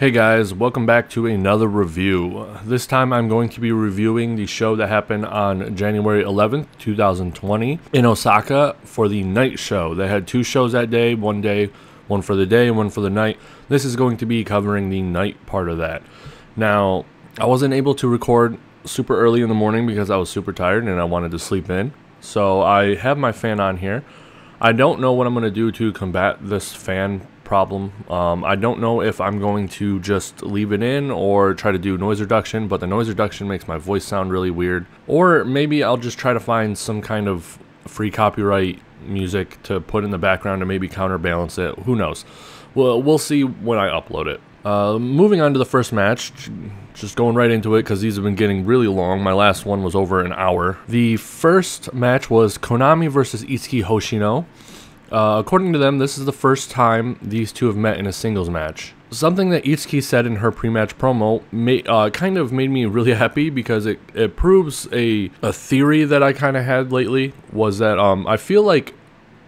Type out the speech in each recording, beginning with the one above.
Hey guys, welcome back to another review. This time I'm going to be reviewing the show that happened on January 11th, 2020 in Osaka for the night show. They had two shows that day, one for the day and one for the night. This is going to be covering the night part of that. Now, I wasn't able to record super early in the morning because I was super tired and I wanted to sleep in. So I have my fan on here. I don't know what I'm going to do to combat this fan problem. I don't know if I'm going to just leave it in or try to do noise reduction, but the noise reduction makes my voice sound really weird. Or maybe I'll just try to find some kind of free copyright music to put in the background to maybe counterbalance it. Who knows? Well, we'll see when I upload it. Moving on to the first match, just going right into it because these have been getting really long. My last one was over an hour. The first match was Konami versus Itsuki Hoshino. According to them, this is the first time these two have met in a singles match. Something that Itsuki said in her pre-match promo kind of made me really happy because it proves a theory that I kind of had lately, was that I feel like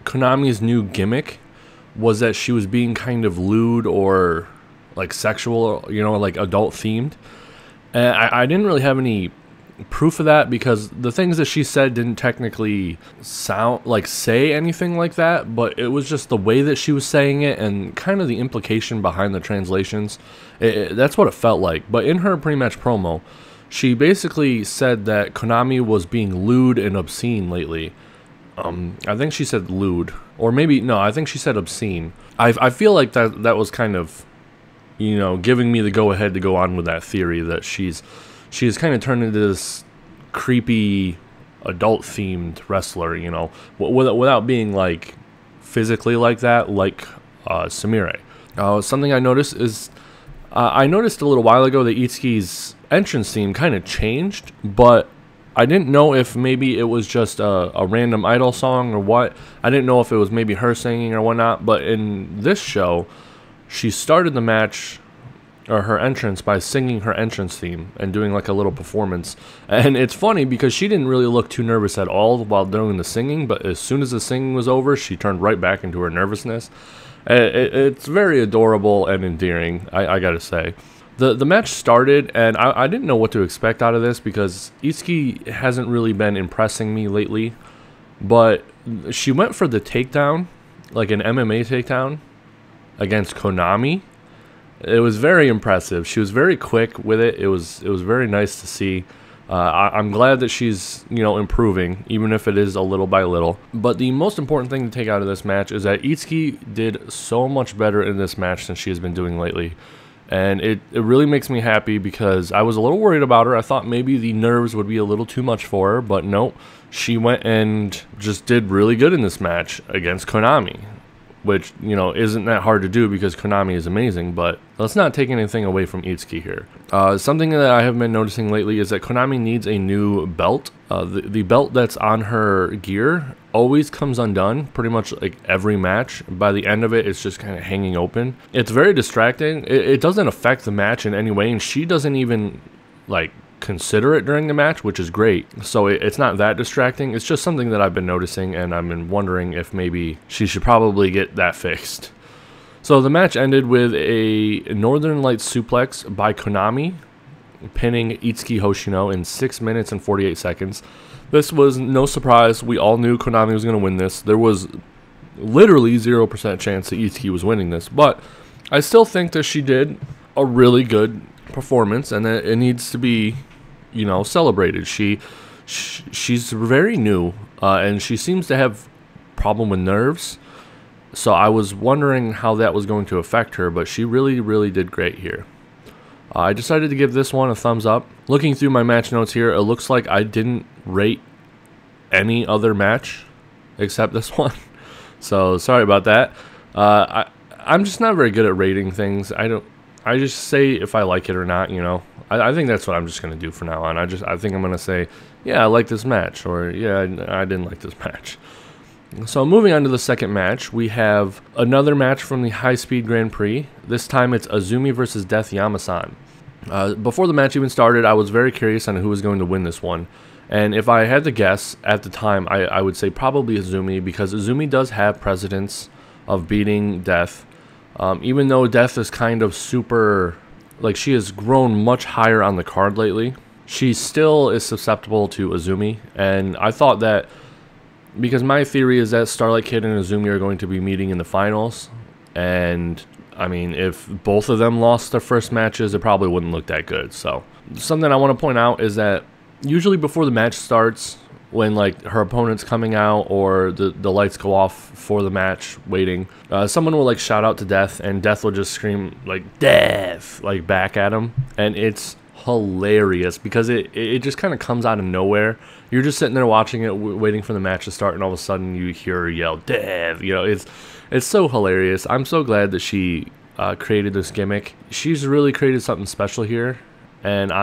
Konami's new gimmick was that she was being kind of lewd or like sexual, you know, like adult themed. And I didn't really have any proof of that because the things that she said didn't technically say anything like that, but it was just the way that she was saying it and kind of the implication behind the translations. That's what it felt like. But in her pre-match promo, she basically said that Konami was being lewd and obscene lately. I think she said lewd, or maybe no, I think she said obscene. I feel like that was kind of, you know, giving me the go ahead to go on with that theory that she's kind of turned into this creepy adult-themed wrestler, you know, without being, like, physically like that, like Sumire. Something I noticed is, I noticed a little while ago that Itsuki's entrance theme kind of changed, but I didn't know if maybe it was just a random idol song or what. I didn't know if it was maybe her singing or whatnot, but in this show, she started the match, or her entrance, by singing her entrance theme and doing like a little performance. And it's funny because she didn't really look too nervous at all while doing the singing, but as soon as the singing was over, she turned right back into her nervousness. It's very adorable and endearing, I gotta say. The match started, and I didn't know what to expect out of this because Itsuki hasn't really been impressing me lately, but she went for the takedown, like an MMA takedown against Konami. It was very impressive. She was very quick with it. It was very nice to see. I'm glad that she's, you know, improving, even if it is a little by little. But the most important thing to take out of this match is that Itsuki did so much better in this match than she has been doing lately. And it really makes me happy because I was a little worried about her. I thought maybe the nerves would be a little too much for her, but no. She went and just did really good in this match against Konami, which, you know, isn't that hard to do because Konami is amazing, but let's not take anything away from Itsuki here. Something that I have been noticing lately is that Konami needs a new belt. The belt that's on her gear always comes undone pretty much like every match. By the end of it, it's just kind of hanging open. It's very distracting. It doesn't affect the match in any way, and she doesn't even, like, consider it during the match, which is great. So it's not that distracting. It's just something that I've been noticing, and I've been wondering if maybe she should probably get that fixed. So the match ended with a Northern Lights suplex by Konami, pinning Itsuki Hoshino in 6 minutes and 48 seconds. This was no surprise. We all knew Konami was going to win this. There was literally 0% chance that Itsuki was winning this, but I still think that she did a really good performance, and that it needs to be, you know, celebrated. She's very new, and she seems to have problem with nerves. So I was wondering how that was going to affect her, but she really did great here. I decided to give this one a thumbs up. Looking through my match notes here, it looks like I didn't rate any other match except this one. So sorry about that. I'm just not very good at rating things. I just say if I like it or not, you know. I think that's what I'm just going to do for now on. I think I'm going to say, yeah, I like this match, or yeah, I didn't like this match. So moving on to the second match, we have another match from the High Speed Grand Prix. This time it's Azumi versus Death Yamasan. Before the match even started, I was very curious on who was going to win this one. And if I had to guess at the time, I would say probably Azumi, because Azumi does have precedence of beating Death. Even though Death is kind of super, like she has grown much higher on the card lately, she still is susceptible to Azumi. And I thought that, because my theory is that Starlight Kid and Azumi are going to be meeting in the finals. And I mean, if both of them lost their first matches, it probably wouldn't look that good. So something I want to point out is that usually before the match starts, when like her opponent's coming out or the lights go off for the match waiting, someone will like shout out to Death, and Death will just scream like "Death" like back at him, and it's hilarious because it just kind of comes out of nowhere. You're just sitting there watching it, waiting for the match to start, and all of a sudden you hear her yell "Death." You know, it's so hilarious. I'm so glad that she created this gimmick. She's really created something special here, and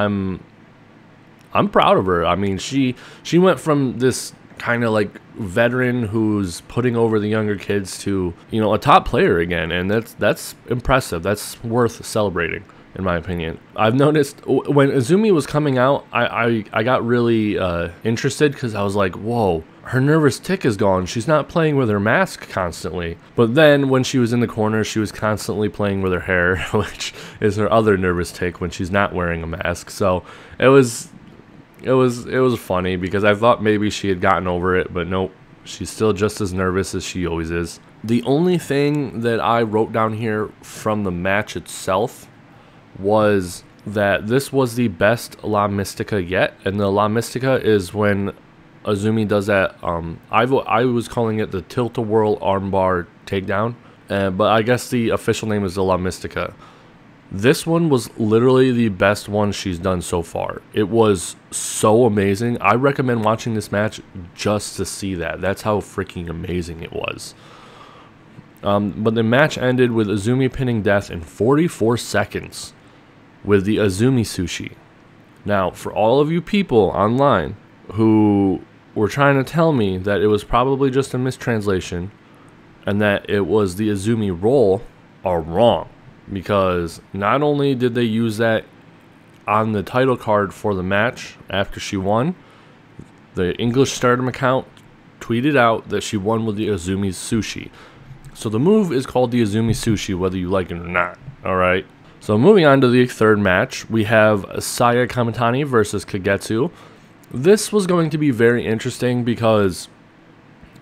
I'm proud of her. I mean, she went from this kind of like veteran who's putting over the younger kids to, you know, a top player again, and that's impressive. That's worth celebrating, in my opinion. I've noticed when Azumi was coming out, I got really interested because I was like, whoa, her nervous tick is gone. She's not playing with her mask constantly. But then when she was in the corner, she was constantly playing with her hair, which is her other nervous tick when she's not wearing a mask. So it was funny because I thought maybe she had gotten over it, but nope, she's still just as nervous as she always is. The only thing that I wrote down here from the match itself was that this was the best La Mystica yet, and the La Mystica is when Azumi does that, I was calling it the tilt-a-whirl armbar takedown, but I guess the official name is the La Mystica. This one was literally the best one she's done so far. It was so amazing. I recommend watching this match just to see that. That's how freaking amazing it was. But the match ended with Azumi pinning Death in 44 seconds with the Azumi Sushi. Now, for all of you people online who were trying to tell me that it was probably just a mistranslation and that it was the Azumi roll, are wrong. Because not only did they use that on the title card for the match after she won, the English Stardom account tweeted out that she won with the Azumi Sushi. So the move is called the Azumi Sushi, whether you like it or not. Alright? So moving on to the third match, we have Saya Kamitani versus Kagetsu. This was going to be very interesting because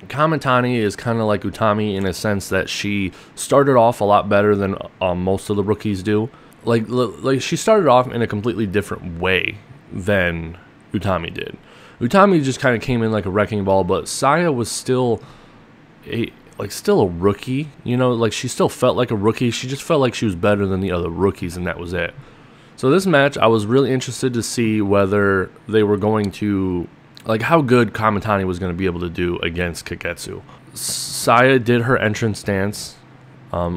Kamitani is kind of like Utami in a sense that she started off a lot better than most of the rookies do. Like she started off in a completely different way than Utami did. Utami just kind of came in like a wrecking ball, but Saya was still a rookie, you know, like she still felt like a rookie. She just felt like she was better than the other rookies, and that was it. So this match, I was really interested to see whether they were going to, like, how good Kamitani was going to be able to do against Kagetsu. Saya did her entrance dance,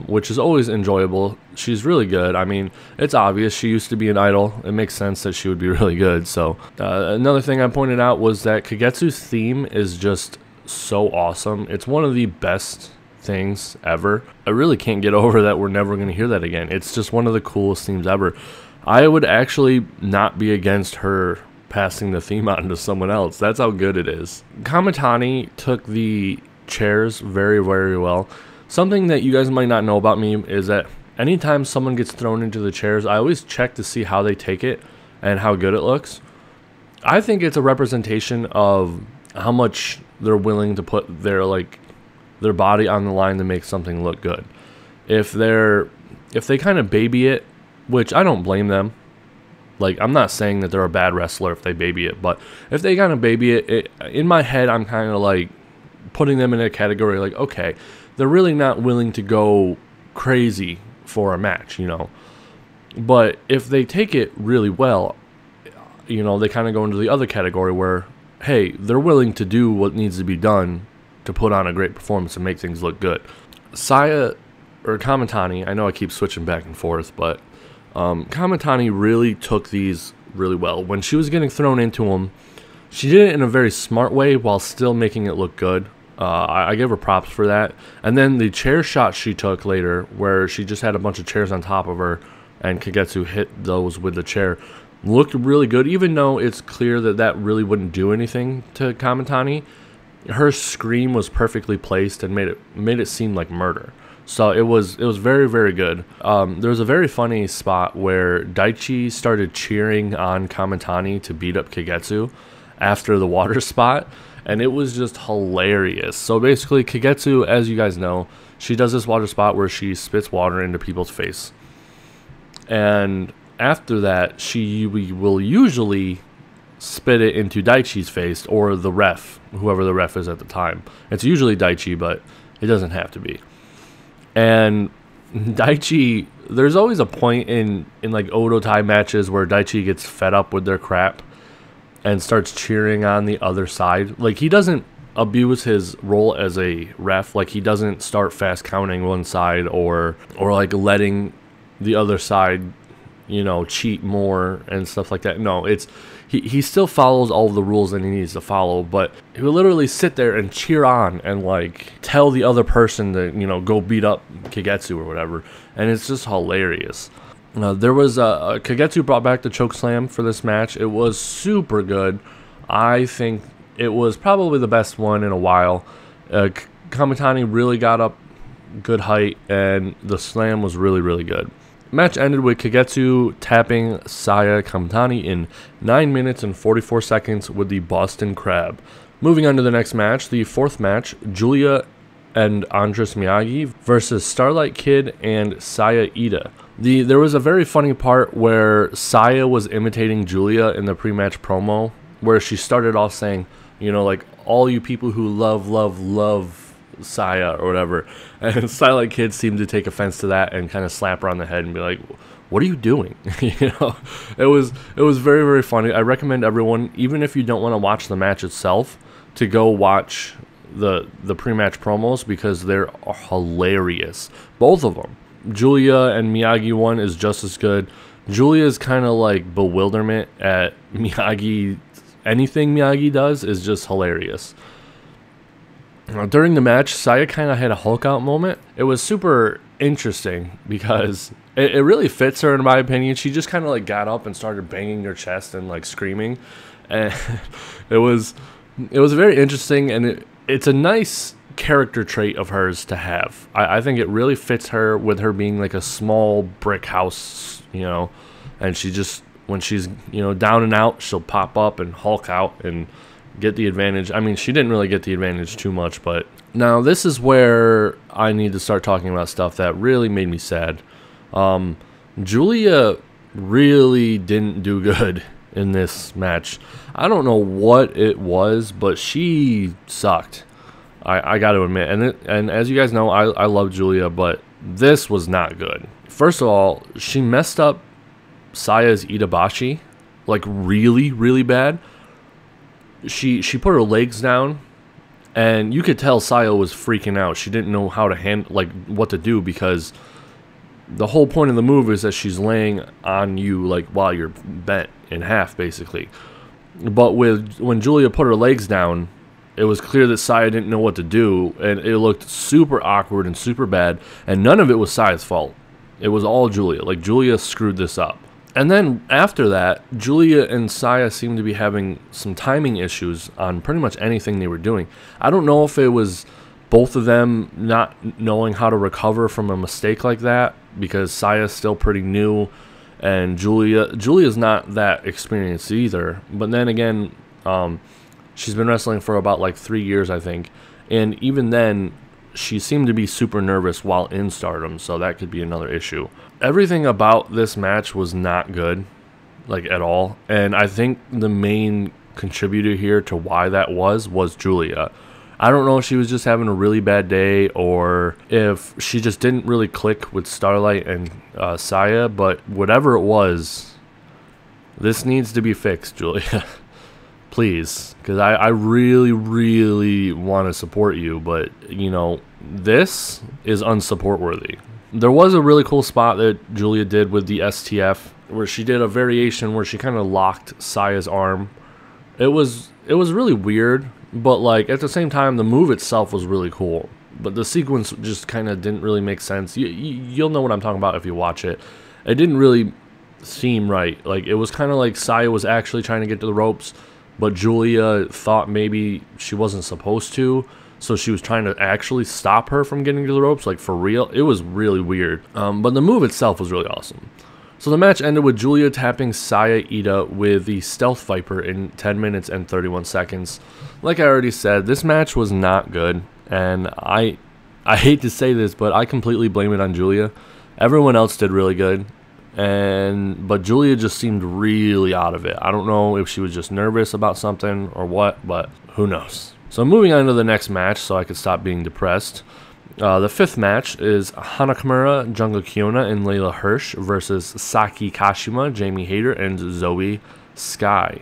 which is always enjoyable. She's really good. I mean, it's obvious she used to be an idol. It makes sense that she would be really good. So another thing I pointed out was that Kagetsu's theme is just so awesome. It's one of the best things ever. I really can't get over that we're never going to hear that again. It's just one of the coolest themes ever. I would actually not be against her passing the theme on to someone else. That's how good it is. Kamitani took the chairs very, very well. Something that you guys might not know about me is that anytime someone gets thrown into the chairs, I always check to see how they take it and how good it looks. I think it's a representation of how much they're willing to put their body on the line to make something look good. If they kind of baby it, which I don't blame them. Like, I'm not saying that they're a bad wrestler if they baby it, but if they kind of baby it, in my head, I'm kind of like putting them in a category like, okay, they're really not willing to go crazy for a match, you know. But if they take it really well, you know, they kind of go into the other category where, hey, they're willing to do what needs to be done to put on a great performance and make things look good. Saya, or Kamitani, I know I keep switching back and forth, but Kamitani really took these really well. When she was getting thrown into them, she did it in a very smart way while still making it look good. I give her props for that. And then the chair shot she took later, where she just had a bunch of chairs on top of her, and Kagetsu hit those with the chair, looked really good, even though it's clear that that really wouldn't do anything to Kamitani. Her scream was perfectly placed and made it seem like murder. So it was very, very good. There was a very funny spot where Daichi started cheering on Kamitani to beat up Kagetsu after the water spot, and it was just hilarious. So basically, Kagetsu, as you guys know, she does this water spot where she spits water into people's face. And after that, she will usually spit it into Daichi's face or the ref, whoever the ref is at the time. It's usually Daichi, but it doesn't have to be. And Daichi, there's always a point in like Odo-Tai matches where Daichi gets fed up with their crap and starts cheering on the other side. Like, he doesn't abuse his role as a ref. Like, he doesn't start fast counting one side or like letting the other side, you know, cheat more and stuff like that. No, it's he still follows all of the rules that he needs to follow, but he will literally sit there and cheer on and like tell the other person to, you know, go beat up Kagetsu or whatever, and it's just hilarious. There was Kagetsu brought back the choke slam for this match. It was super good. I think it was probably the best one in a while. Kamitani really got up good height, and the slam was really, really good. Match ended with Kagetsu tapping Saya Kamitani in 9 minutes and 44 seconds with the Boston Crab. Moving on to the next match, the fourth match, Julia and Andres Miyagi versus Starlight Kid and Saya Ida. There was a very funny part where Saya was imitating Julia in the pre-match promo, where she started off saying, you know, like, all you people who love Saya or whatever, and Starlight Kid seemed to take offense to that and kind of slap her on the head and be like, what are you doing? You know, it was very, very funny. I recommend everyone, even if you don't want to watch the match itself, to go watch the pre-match promos, because they're hilarious, both of them. Julia and Miyagi one is just as good. Julia's kind of like bewilderment at Miyagi, anything Miyagi does is just hilarious. During the match, Saya kind of had a Hulk out moment. It was super interesting because it really fits her, in my opinion. She just kind of like got up and started banging her chest and like screaming, and it was very interesting, and it's a nice character trait of hers to have. I think it really fits her, with her being like a small brick house, you know, and she just, when she's, you know, down and out, she'll pop up and Hulk out and get the advantage. I mean, she didn't really get the advantage too much, but now this is where I need to start talking about stuff that really made me sad. Julia really didn't do good in this match. I don't know what it was, but she sucked. I got to admit, and as you guys know, I love Julia, but this was not good. First of all, she messed up Saya's Itabashi, like really, really bad. She put her legs down, and you could tell Saya was freaking out. She didn't know how to handle, like, what to do, because the whole point of the move is that she's laying on you, like, while you're bent in half, basically. But when Julia put her legs down, it was clear that Saya didn't know what to do, and it looked super awkward and super bad, and none of it was Saya's fault. It was all Julia. Like, Julia screwed this up. And then after that, Julia and Saya seemed to be having some timing issues on pretty much anything they were doing. I don't know if it was both of them not knowing how to recover from a mistake like that, because Saya's still pretty new, and Julia's not that experienced either. But then again, she's been wrestling for about like 3 years, I think, and even then, she seemed to be super nervous while in Stardom, so that could be another issue. Everything about this match was not good, like, at all, and I think the main contributor here to why that was Julia. I don't know if she was just having a really bad day, or if she just didn't really click with Starlight and Saya, but whatever it was, this needs to be fixed, Julia. Please, because I really, really want to support you, but, you know, this is unsupport worthy. There was a really cool spot that Julia did with the STF, where she did a variation where she kind of locked Saya's arm. It was really weird, but, like, at the same time, the move itself was really cool. But the sequence just kind of didn't really make sense. You'll know what I'm talking about if you watch it. It didn't really seem right. Like, it was kind of like Saya was actually trying to get to the ropes, but Julia thought maybe she wasn't supposed to, so she was trying to actually stop her from getting to the ropes, like for real. It was really weird, but the move itself was really awesome. So the match ended with Julia tapping Saya Ida with the Stealth Viper in 10 minutes and 31 seconds. Like I already said, this match was not good, and I hate to say this, but I completely blame it on Julia. Everyone else did really good, but Julia just seemed really out of it. I don't know if she was just nervous about something or what, but who knows. So moving on to the next match so I could stop being depressed. The fifth match is Hana Kimura, Jungle Kyona, and Layla Hirsch versus Saki Kashima, Jamie Hayter, and Zoe Sky.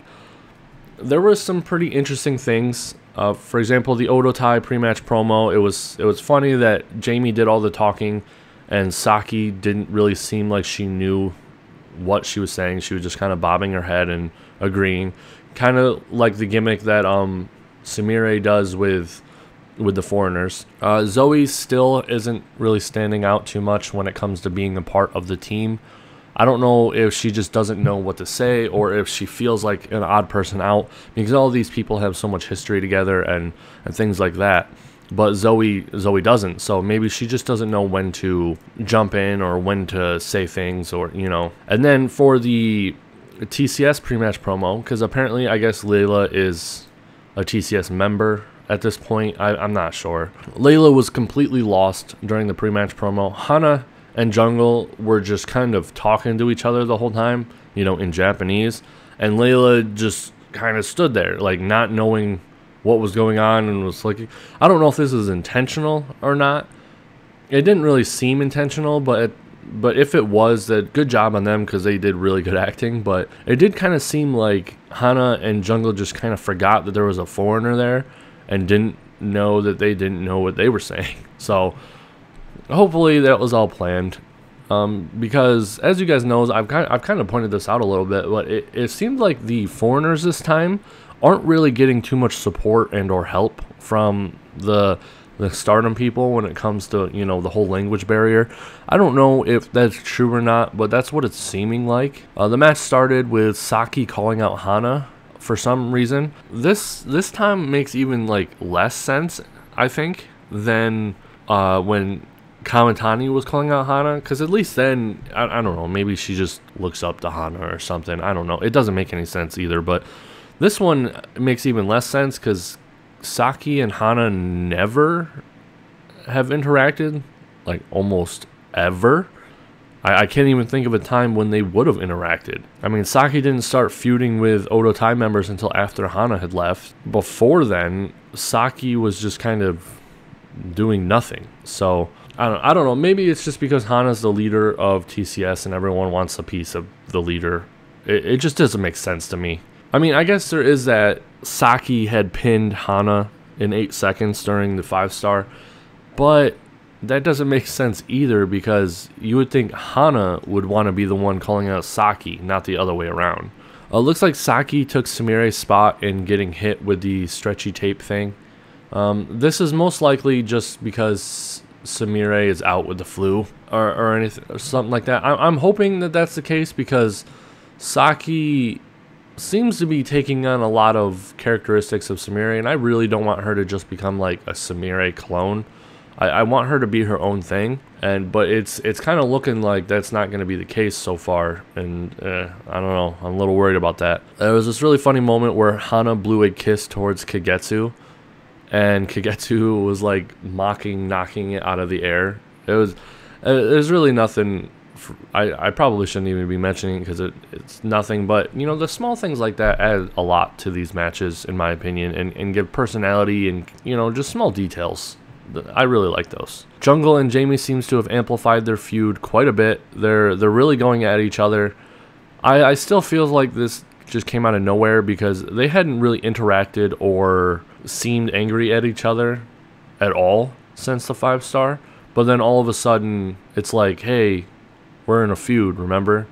There were some pretty interesting things. For example, the Odo Tai pre-match promo. It was funny that Jamie did all the talking, and Saki didn't really seem like she knew what she was saying. She was just kind of bobbing her head and agreeing, kind of like the gimmick that Sumire does with the foreigners. Zoe still isn't really standing out too much when it comes to being a part of the team. I don't know if she just doesn't know what to say or if she feels like an odd person out, because all these people have so much history together and things like that. But Zoe doesn't, so maybe she just doesn't know when to jump in or when to say things, or And then for the TCS pre-match promo, because apparently I guess Layla is a TCS member at this point. I'm not sure. Layla was completely lost during the pre-match promo. Hana and Jungle were just kind of talking to each other the whole time, in Japanese. And Layla just kind of stood there, like not knowing what was going on, and was like, I don't know if this is intentional or not. It didn't really seem intentional, but if it was, that good job on them, because they did really good acting. But it did kind of seem like Hana and Jungle just kind of forgot that there was a foreigner there, and didn't know that they didn't know what they were saying. So hopefully that was all planned, because as you guys know, I've kind of pointed this out a little bit, but it seemed like the foreigners this time aren't really getting too much support and or help from the Stardom people when it comes to the whole language barrier. I don't know if that's true or not, but that's what it's seeming like. The match started with Saki calling out Hana for some reason. This time makes even like less sense, I think, than when Kamitani was calling out Hana, because at least then I don't know, maybe she just looks up to Hana or something. I don't know. It doesn't make any sense either, but this one makes even less sense because Saki and Hana never have interacted, like almost ever. I can't even think of a time when they would have interacted. I mean, Saki didn't start feuding with Odo Tai members until after Hana had left. Before then, Saki was just kind of doing nothing. So, I don't know. Maybe it's just because Hana's the leader of TCS and everyone wants a piece of the leader. It just doesn't make sense to me. I mean, I guess there is that Saki had pinned Hana in 8 seconds during the 5-star, but that doesn't make sense either, because you would think Hana would want to be the one calling out Saki, not the other way around. Looks like Saki took Sumire's spot in getting hit with the stretchy tape thing. This is most likely just because Sumire is out with the flu or anything, or something like that. I'm hoping that that's the case, because Saki seems to be taking on a lot of characteristics of Sumire, and I really don't want her to just become like a Sumire clone. I want her to be her own thing, but it's kind of looking like that's not going to be the case so far, and I don't know, I'm a little worried about that. There was this really funny moment where Hana blew a kiss towards Kagetsu, and Kagetsu was like knocking it out of the air. There's really nothing. I probably shouldn't even be mentioning it, because it's nothing, but the small things like that add a lot to these matches, in my opinion, and give personality and just small details. I really like those. Jungle and Jamie seems to have amplified their feud quite a bit. They're really going at each other. I still feel like this just came out of nowhere, because they hadn't really interacted or seemed angry at each other at all since the 5-star. But then all of a sudden, it's like, hey, we're in a feud, remember?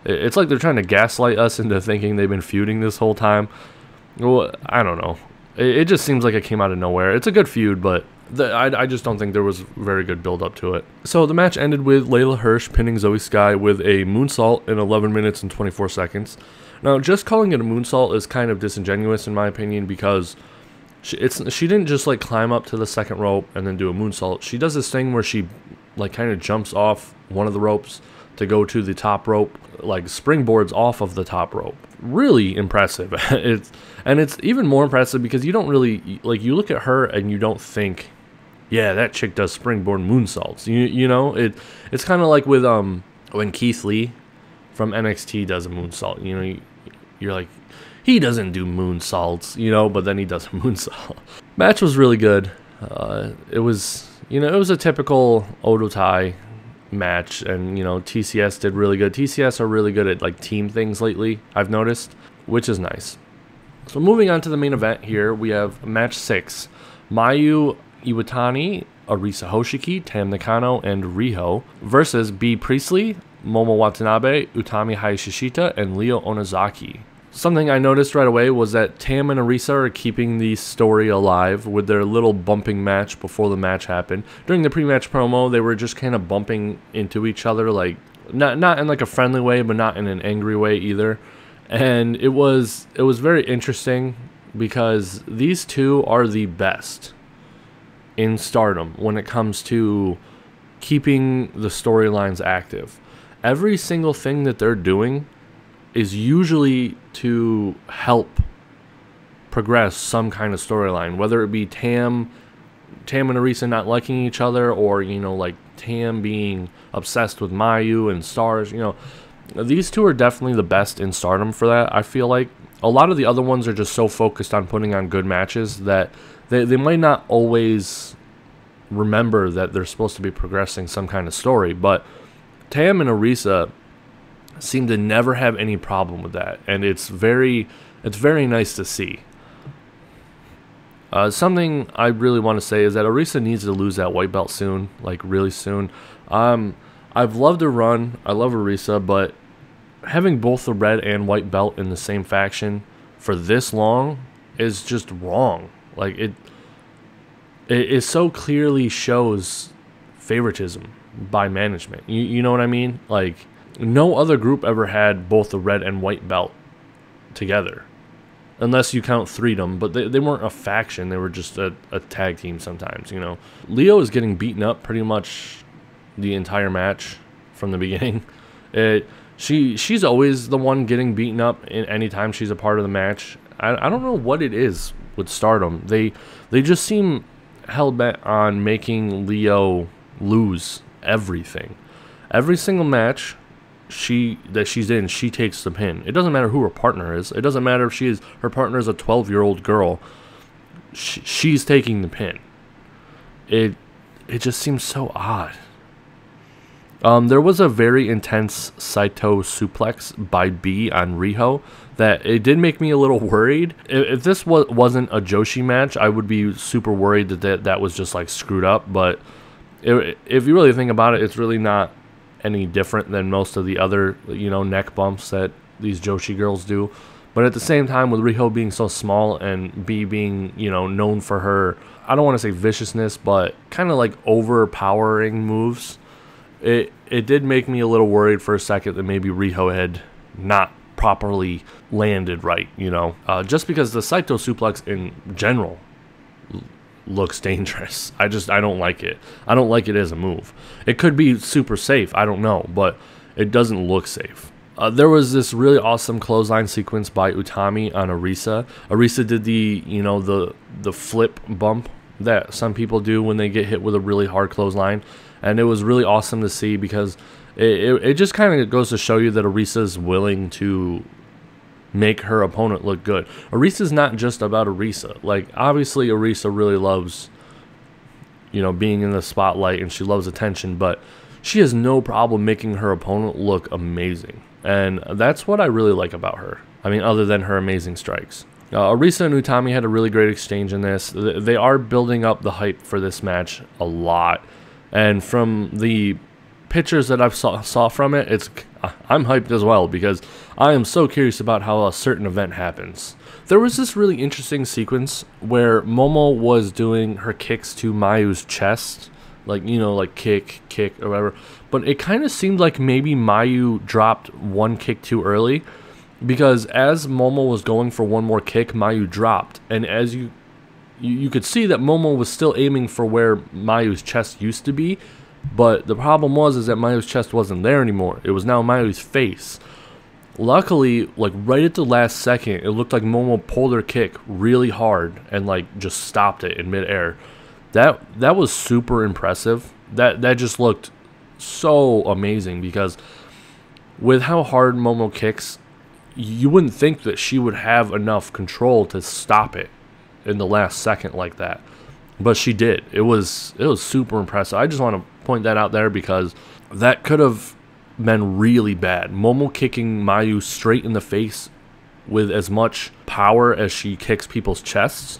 It's like they're trying to gaslight us into thinking they've been feuding this whole time. Well, I don't know. It just seems like it came out of nowhere. It's a good feud, but I just don't think there was very good build up to it. So the match ended with Layla Hirsch pinning Zoe Sky with a moonsault in 11 minutes and 24 seconds. Now, just calling it a moonsault is kind of disingenuous in my opinion, because She didn't just like climb up to the second rope and then do a moonsault. She does this thing where she like kind of jumps off one of the ropes to go to the top rope, like springboards off of the top rope. Really impressive. It's even more impressive because you don't really like, you look at her and you don't think, yeah, that chick does springboard moonsaults. You know, it's kind of like with when Keith Lee from NXT does a moonsault. You know, you're like, he doesn't do moonsaults, you know, but then he does a moonsault. Match was really good. It was, you know, it was a typical Odotai match, and, you know, TCS did really good. TCS are really good at, like, team things lately, I've noticed, which is nice. So moving on to the main event here, we have match 6. Mayu Iwatani, Arisa Hoshiki, Tam Nakano, and Rijo versus B. Priestley, Momo Watanabe, Utami Hayashishita, and Leo Onozaki. Something I noticed right away was that Tam and Arisa are keeping the story alive with their little bumping match before the match happened. During the pre-match promo, they were just kind of bumping into each other, like not in like a friendly way, but not in an angry way either. And it was very interesting because these two are the best in Stardom when it comes to keeping the storylines active. Every single thing that they're doing is usually to help progress some kind of storyline, whether it be Tam and Arisa not liking each other, or, you know, like Tam being obsessed with Mayu and Stars. You know, these two are definitely the best in Stardom for that. I feel like a lot of the other ones are just so focused on putting on good matches that they might not always remember that they're supposed to be progressing some kind of story. But Tam and Arisa seem to never have any problem with that, and it's very nice to see. Something I really want to say is that Arisa needs to lose that white belt soon, like really soon. I've loved her run. I love Arisa, but having both the red and white belt in the same faction for this long is just wrong. Like it so clearly shows favoritism by management. You know what I mean? Like, no other group ever had both the red and white belt together, unless you count Freedom, but they weren't a faction. They were just a tag team sometimes, you know. Leo is getting beaten up pretty much the entire match from the beginning. She's always the one getting beaten up any time she's a part of the match. I don't know what it is with Stardom. They just seem hell-bent on making Leo lose everything. Every single match she's in, she takes the pin. It doesn't matter who her partner is. It doesn't matter if her partner is a 12-year-old girl. She's taking the pin. It just seems so odd. There was a very intense Saito suplex by B on Rijo that it did make me a little worried. If this wasn't a Joshi match, I would be super worried that was just like screwed up. But if you really think about it, it's really not any different than most of the other, you know, neck bumps that these Joshi girls do. But at the same time, with Rijo being so small and B being, you know, known for her, I don't want to say viciousness, but kind of like overpowering moves, it did make me a little worried for a second that maybe Rijo had not properly landed right, you know. Just because the Saito suplex in general looks dangerous. I don't like it. I don't like it as a move. It could be super safe, I don't know, but it doesn't look safe. There was this really awesome clothesline sequence by Utami on Arisa. Arisa did the, you know, the flip bump that some people do when they get hit with a really hard clothesline, and it was really awesome to see because it just kind of goes to show you that Arisa is willing to make her opponent look good. Arisa's not just about Arisa. Like, obviously Arisa really loves, you know, being in the spotlight, and she loves attention, but she has no problem making her opponent look amazing. And that's what I really like about her. I mean, other than her amazing strikes. Arisa and Utami had a really great exchange in this. They are building up the hype for this match a lot. And from the pictures that I've saw from it, I'm hyped as well because I am so curious about how a certain event happens. There was this really interesting sequence where Momo was doing her kicks to Mayu's chest, like, you know, like kick or whatever, but it kind of seemed like maybe Mayu dropped one kick too early, because as Momo was going for one more kick, Mayu dropped, and as you you could see that Momo was still aiming for where Mayu's chest used to be, but the problem is that Mayu's chest wasn't there anymore. It was now Mayu's face. Luckily, like right at the last second, it looked like Momo pulled her kick really hard and like just stopped it in midair. That was super impressive. That just looked so amazing, because with how hard Momo kicks, you wouldn't think that she would have enough control to stop it in the last second like that, but she did. It was super impressive. I just want to point that out there, because that could have been really bad. Momo kicking Mayu straight in the face with as much power as she kicks people's chests,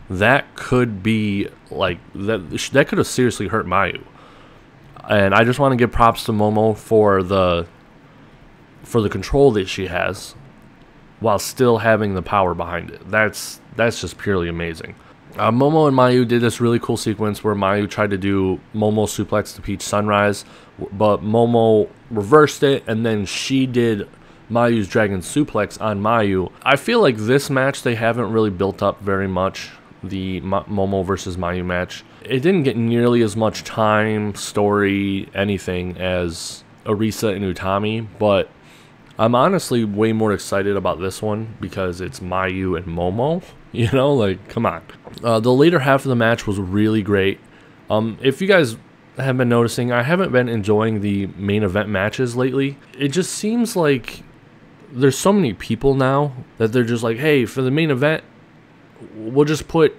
that could be like that could have seriously hurt Mayu. And I just want to give props to Momo for the control that she has while still having the power behind it. That's just purely amazing. Momo and Mayu did this really cool sequence where Mayu tried to do Momo suplex to Peach Sunrise, but Momo reversed it, and then she did Mayu's Dragon Suplex on Mayu. I feel like this match they haven't really built up very much, the Momo versus Mayu match. It didn't get nearly as much time, story, anything as Arisa and Utami, but I'm honestly way more excited about this one because it's Mayu and Momo. You know, like, come on. The later half of the match was really great. If you guys have been noticing, I haven't been enjoying the main event matches lately. It just seems like there's so many people now that they're just like, hey, for the main event, we'll just put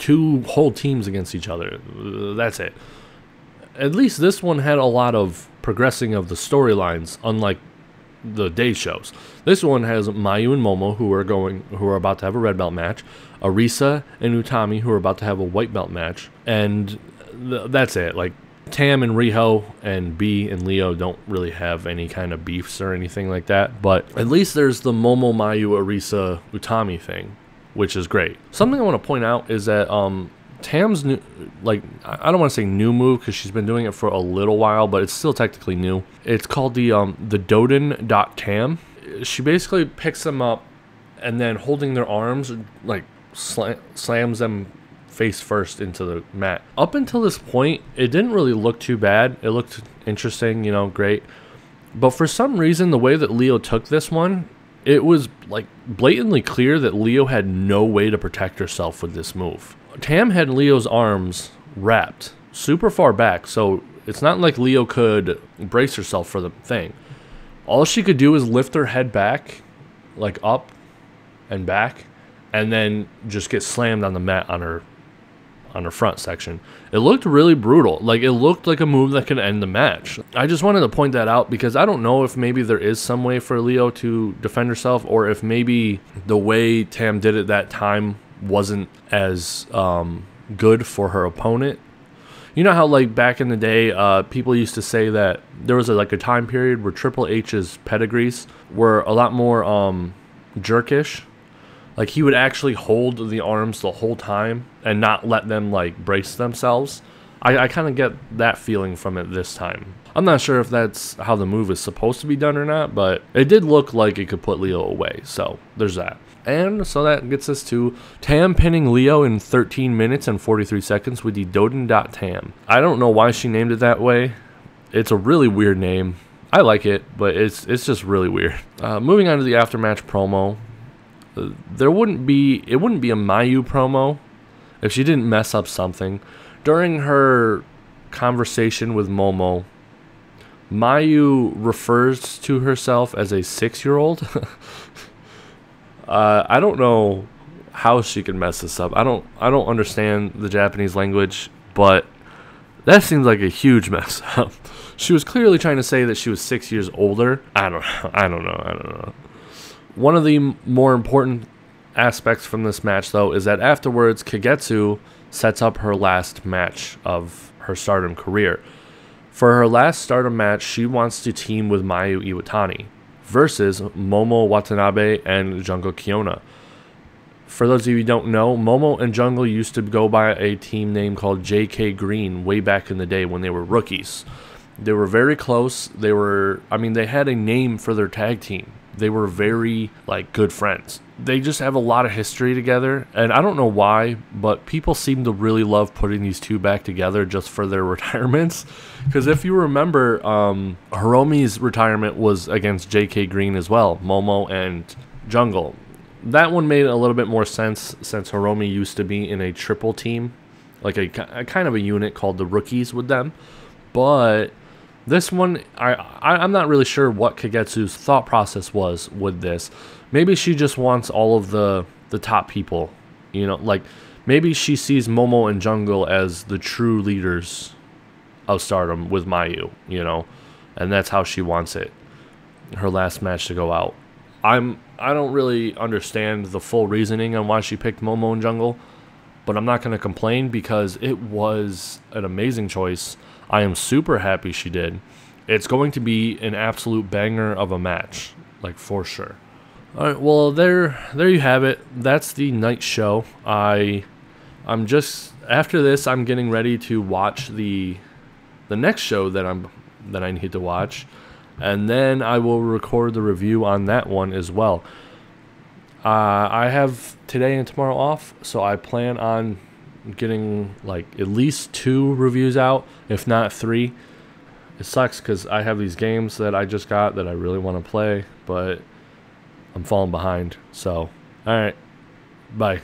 2 whole teams against each other. That's it. At least this one had a lot of progressing of the storylines, unlike the day shows. This one has Mayu and Momo who are about to have a red belt match, Arisa and Utami who are about to have a white belt match, and that's it. Like, Tam and Rijo and B and Leo don't really have any kind of beefs or anything like that, but at least there's the Momo, Mayu, Arisa, Utami thing, which is great. Something I want to point out is that Tam's new, like, I don't want to say new move because she's been doing it for a little while, but it's still technically new. It's called the Doden.Tam. She basically picks them up and then holding their arms, like, slams them face first into the mat. Up until this point, it didn't really look too bad. It looked interesting, you know, great. But for some reason, the way that Leo took this one, it was like blatantly clear that Leo had no way to protect herself with this move. Tam had Leo's arms wrapped super far back, so it's not like Leo could brace herself for the thing. All she could do is lift her head back, like up and back, and then just get slammed on the mat on her front section. It looked really brutal. Like, it looked like a move that could end the match. I just wanted to point that out because I don't know if maybe there is some way for Leo to defend herself, or if maybe the way Tam did it that time wasn't as good for her opponent. You know how, like, back in the day, people used to say that there was a time period where Triple H's pedigrees were a lot more jerkish. Like, he would actually hold the arms the whole time and not let them, like, brace themselves. I kind of get that feeling from it this time. I'm not sure if that's how the move is supposed to be done or not, but it did look like it could put Leo away, so there's that. And so that gets us to Tam pinning Leo in 13 minutes and 43 seconds with the Doden.Tam. I don't know why she named it that way. It's a really weird name. I like it, but it's just really weird. Moving on to the aftermatch promo. It wouldn't be a Mayu promo if she didn't mess up something. During her conversation with Momo, Mayu refers to herself as a 6-year-old. I don't know how she can mess this up. I don't understand the Japanese language, but that seems like a huge mess up. She was clearly trying to say that she was 6 years older. I don't know. One of the more important aspects from this match, though, is that afterwards, Kagetsu sets up her last match of her Stardom career. For her last Stardom match, she wants to team with Mayu Iwatani versus Momo Watanabe and Jungle Kyona. For those of you who don't know, Momo and Jungle used to go by a team name called JK Green way back in the day when they were rookies. They were very close. They had a name for their tag team. They were very, like, good friends. they just have a lot of history together, and I don't know why, but people seem to really love putting these two back together just for their retirements. Because if you remember, Hiromi's retirement was against J.K. Green as well, Momo and Jungle. That one made a little bit more sense since Hiromi used to be in a triple team, like a kind of a unit called the Rookies with them. But this one, I'm not really sure what Kagetsu's thought process was with this. Maybe she just wants all of the top people, you know, like maybe she sees Momo and Jungle as the true leaders of Stardom with Mayu, you know, and that's how she wants it, her last match to go out. I don't really understand the full reasoning on why she picked Momo and Jungle, but I'm not going to complain because it was an amazing choice. I am super happy she did. It's going to be an absolute banger of a match, like for sure. All right, well there you have it. That's the night show. I'm just after this I'm getting ready to watch the next show that I need to watch, and then I will record the review on that one as well. I have today and tomorrow off, so I plan on getting like at least 2 reviews out, if not 3. It sucks because I have these games that I just got that I really want to play, but I'm falling behind. So, alright, bye.